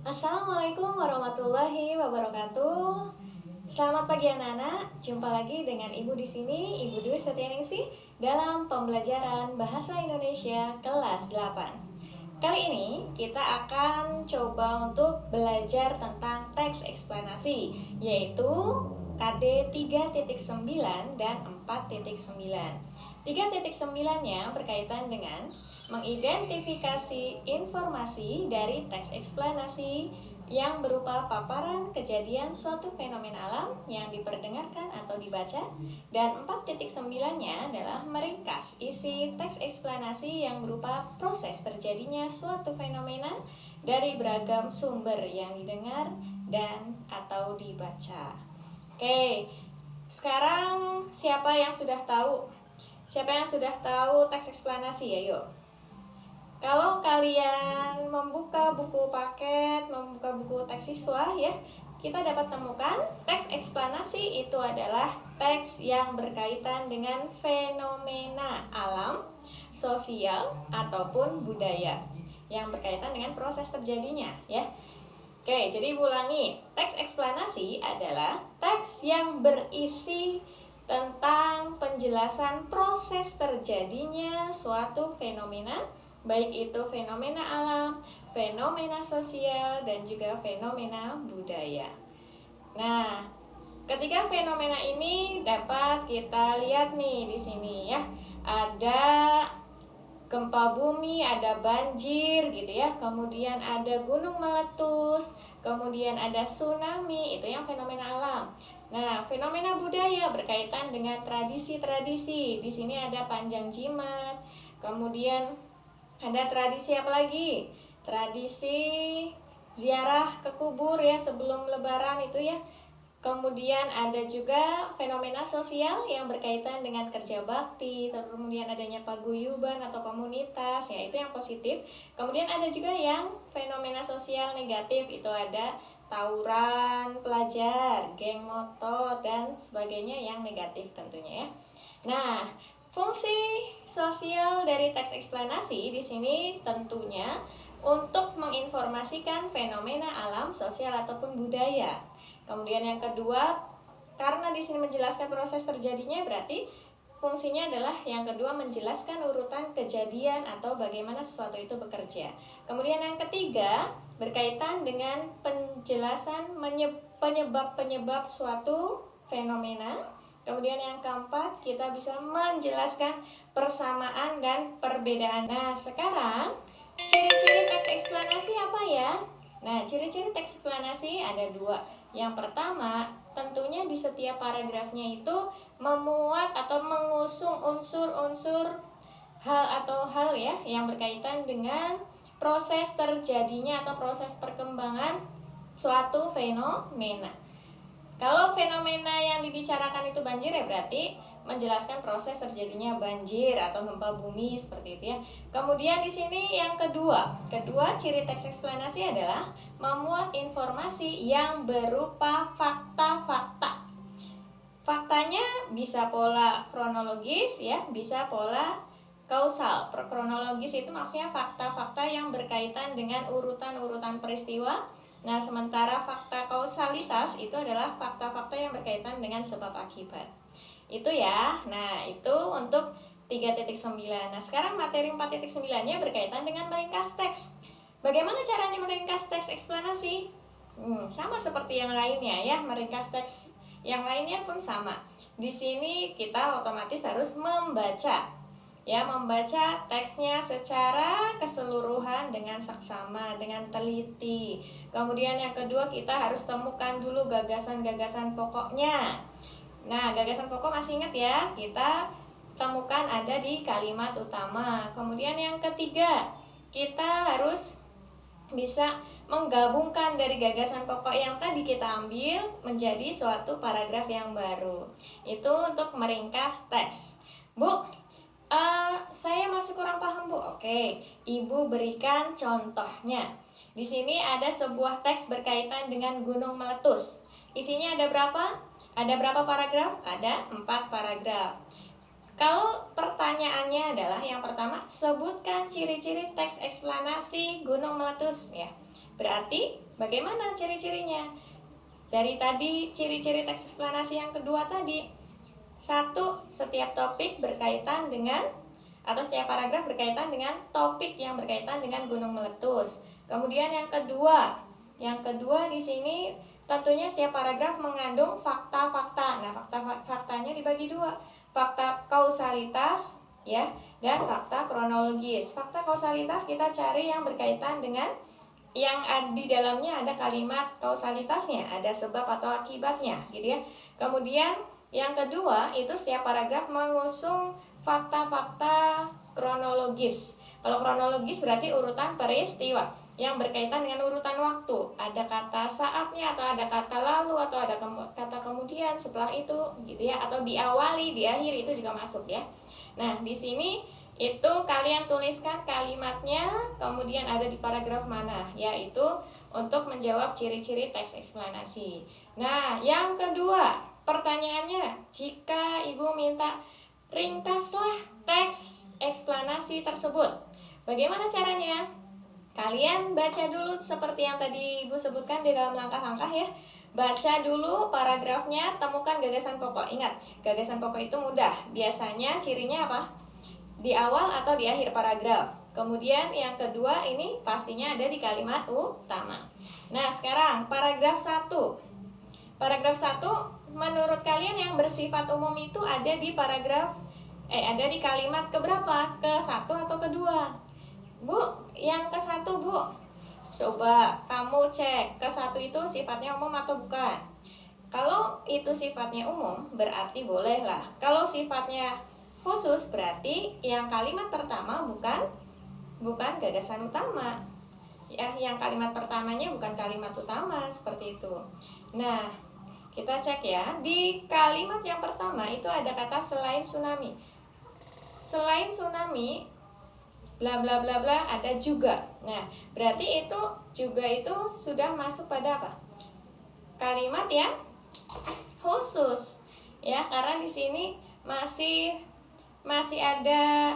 Assalamualaikum warahmatullahi wabarakatuh. Selamat pagi anak-anak. Jumpa lagi dengan Ibu di sini, Ibu Dwi Setianingsih dalam pembelajaran Bahasa Indonesia kelas 8. Kali ini kita akan coba untuk belajar tentang teks eksplanasi, yaitu KD 3.9 dan 4.9. 3.9-nya berkaitan dengan mengidentifikasi informasi dari teks eksplanasi yang berupa paparan kejadian suatu fenomena alam yang diperdengarkan atau dibaca. Dan 4.9-nya adalah meringkas isi teks eksplanasi yang berupa proses terjadinya suatu fenomena dari beragam sumber yang didengar dan atau dibaca. Oke, sekarang siapa yang sudah tahu? Siapa yang sudah tahu teks eksplanasi ya, yuk. Kalau kalian membuka buku paket, membuka buku teks siswa ya, kita dapat temukan teks eksplanasi itu adalah teks yang berkaitan dengan fenomena alam, sosial, ataupun budaya yang berkaitan dengan proses terjadinya ya. Oke, jadi ulangi, teks eksplanasi adalah teks yang berisi tentang penjelasan proses terjadinya suatu fenomena, baik itu fenomena alam, fenomena sosial, dan juga fenomena budaya. Nah, ketiga fenomena ini dapat kita lihat nih di sini ya. Ada gempa bumi, ada banjir gitu ya. Kemudian ada gunung meletus, kemudian ada tsunami, itu yang fenomena alam. Nah, fenomena budaya berkaitan dengan tradisi-tradisi. Di sini ada panjang jimat, kemudian ada tradisi apa lagi? Tradisi ziarah ke kubur ya sebelum lebaran itu ya. Kemudian ada juga fenomena sosial yang berkaitan dengan kerja bakti, kemudian adanya paguyuban atau komunitas, ya itu yang positif. Kemudian ada juga yang fenomena sosial negatif, itu ada tawuran pelajar, geng motor, dan sebagainya yang negatif tentunya ya. Nah, fungsi sosial dari teks eksplanasi di sini tentunya untuk menginformasikan fenomena alam, sosial, ataupun budaya. Kemudian yang kedua, karena di sini menjelaskan proses terjadinya, berarti fungsinya adalah yang kedua menjelaskan urutan kejadian atau bagaimana sesuatu itu bekerja. Kemudian yang ketiga berkaitan dengan penjelasan penyebab-penyebab suatu fenomena. Kemudian yang keempat kita bisa menjelaskan persamaan dan perbedaan. Nah, sekarang ciri-ciri teks eksplanasi apa ya? Nah, ciri-ciri teks eksplanasi ada dua. Yang pertama, tentunya di setiap paragrafnya itu memuat atau mengusung unsur-unsur hal ya yang berkaitan dengan proses terjadinya atau proses perkembangan suatu fenomena. Kalau fenomena yang dibicarakan itu banjir ya berarti menjelaskan proses terjadinya banjir atau gempa bumi seperti itu ya. Kemudian di sini yang kedua ciri teks eksplanasi adalah memuat informasi yang berupa fakta-fakta. Faktanya bisa pola kronologis ya, bisa pola kausal. Kronologis itu maksudnya fakta-fakta yang berkaitan dengan urutan-urutan peristiwa. Nah, sementara fakta kausalitas itu adalah fakta-fakta yang berkaitan dengan sebab akibat. Itu ya. Nah, itu untuk 3.9. Nah, sekarang materi 4.9-nya berkaitan dengan meringkas teks. Bagaimana caranya meringkas teks eksplanasi? Sama seperti yang lainnya ya, meringkas teks yang lainnya pun sama. Di sini kita otomatis harus membaca teksnya secara keseluruhan dengan saksama, dengan teliti. Kemudian yang kedua kita harus temukan dulu gagasan-gagasan pokoknya. Nah, gagasan pokok masih ingat ya, kita temukan ada di kalimat utama. Kemudian yang ketiga, kita harus bisa menggabungkan dari gagasan pokok yang tadi kita ambil menjadi suatu paragraf yang baru. Itu untuk meringkas teks. Bu, saya masih kurang paham Bu. Oke, Ibu berikan contohnya. Di sini ada sebuah teks berkaitan dengan gunung meletus. Isinya ada berapa? Ada berapa paragraf? Ada 4 paragraf. Kalau pertanyaannya adalah yang pertama, sebutkan ciri-ciri teks eksplanasi gunung meletus ya. Berarti Bagaimana ciri-cirinya? Dari tadi ciri-ciri teks eksplanasi yang kedua tadi. 1. Setiap topik berkaitan dengan atau setiap paragraf berkaitan dengan topik yang berkaitan dengan gunung meletus. Kemudian yang kedua di sini tentunya setiap paragraf mengandung fakta-fakta. Nah, faktanya dibagi dua. Fakta kausalitas ya dan fakta kronologis. Fakta kausalitas kita cari yang berkaitan dengan yang di dalamnya ada kalimat kausalitasnya, ada sebab atau akibatnya gitu ya. Kemudian yang kedua itu setiap paragraf mengusung fakta-fakta kronologis. Kalau kronologis berarti urutan peristiwa yang berkaitan dengan urutan waktu. Ada kata saatnya atau ada kata lalu atau ada kata kemudian setelah itu gitu ya, atau diawali, di akhir itu juga masuk ya. Nah, di sini itu kalian tuliskan kalimatnya, kemudian ada di paragraf mana, yaitu untuk menjawab ciri-ciri teks eksplanasi. Nah, yang kedua, pertanyaannya, jika ibu minta ringkaslah teks eksplanasi tersebut, bagaimana caranya? Kalian baca dulu seperti yang tadi ibu sebutkan di dalam langkah-langkah ya. Baca dulu paragrafnya, temukan gagasan pokok. Ingat, gagasan pokok itu mudah. Biasanya cirinya apa? Di awal atau di akhir paragraf. Kemudian yang kedua ini pastinya ada di kalimat utama. Nah, sekarang paragraf 1. Paragraf 1 menurut kalian yang bersifat umum itu ada di ada di kalimat keberapa? Ke-1 atau kedua? Bu, yang ke-1 Bu. Coba kamu cek ke-1 itu sifatnya umum atau bukan? Kalau itu sifatnya umum berarti bolehlah. Kalau sifatnya khusus berarti yang kalimat pertama bukan gagasan utama. Ya, yang kalimat pertamanya bukan kalimat utama seperti itu. Nah, kita cek ya. Di kalimat yang pertama itu ada kata selain tsunami. Selain tsunami bla bla bla bla ada juga. Nah, berarti itu juga itu sudah masuk pada apa? Kalimat yang khusus. Ya, karena di sini masih ada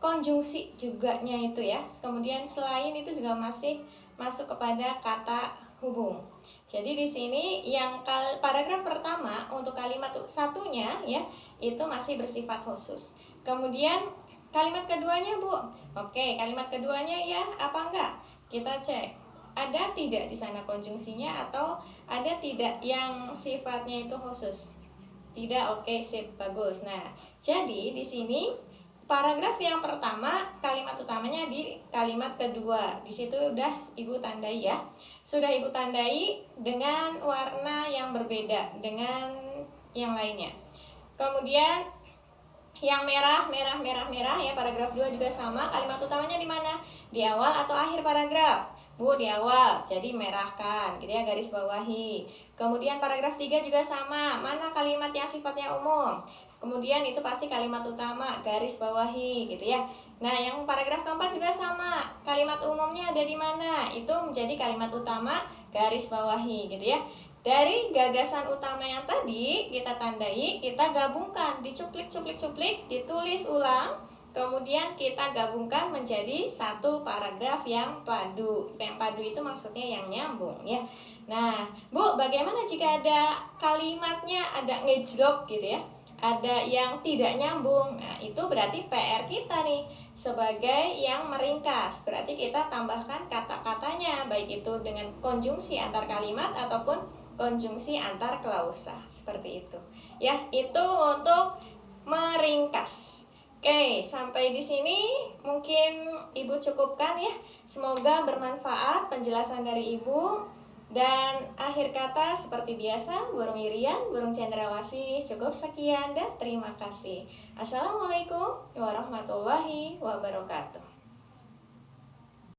konjungsi juganya itu ya. Kemudian selain itu juga masih masuk kepada kata hubung. Jadi di sini yang paragraf pertama untuk kalimat satunya ya itu masih bersifat khusus. Kemudian kalimat keduanya Bu. Oke, kalimat keduanya ya apa enggak? Kita cek. Ada tidak di sana konjungsinya atau ada tidak yang sifatnya itu khusus? Tidak, oke, sip, bagus. Nah, jadi di sini paragraf yang pertama kalimat utamanya di kalimat kedua. Di situ udah ibu tandai ya. Sudah ibu tandai dengan warna yang berbeda dengan yang lainnya. Kemudian yang merah ya, paragraf 2 juga sama. Kalimat utamanya di mana? Di awal atau akhir paragraf? Bu, di awal, jadi merahkan gitu ya, garis bawahi. Kemudian paragraf 3 juga sama. Mana kalimat yang sifatnya umum? Kemudian itu pasti kalimat utama, garis bawahi gitu ya. Nah, yang paragraf keempat juga sama. Kalimat umumnya ada di mana? Itu menjadi kalimat utama, garis bawahi gitu ya. Dari gagasan utama yang tadi kita tandai, kita gabungkan, dicuplik, ditulis ulang. Kemudian kita gabungkan menjadi satu paragraf yang padu. Yang padu itu maksudnya yang nyambung ya. Nah, Bu, bagaimana jika ada kalimatnya ada ngejrok gitu ya? Ada yang tidak nyambung. Nah, itu berarti PR kita nih sebagai yang meringkas. Berarti kita tambahkan kata-katanya baik itu dengan konjungsi antar kalimat ataupun konjungsi antar klausa. Seperti itu. Ya, itu untuk meringkas. Oke, sampai di sini mungkin Ibu cukupkan ya. Semoga bermanfaat penjelasan dari Ibu. Dan akhir kata seperti biasa, burung irian, burung cendrawasih. Cukup sekian dan terima kasih. Assalamualaikum warahmatullahi wabarakatuh.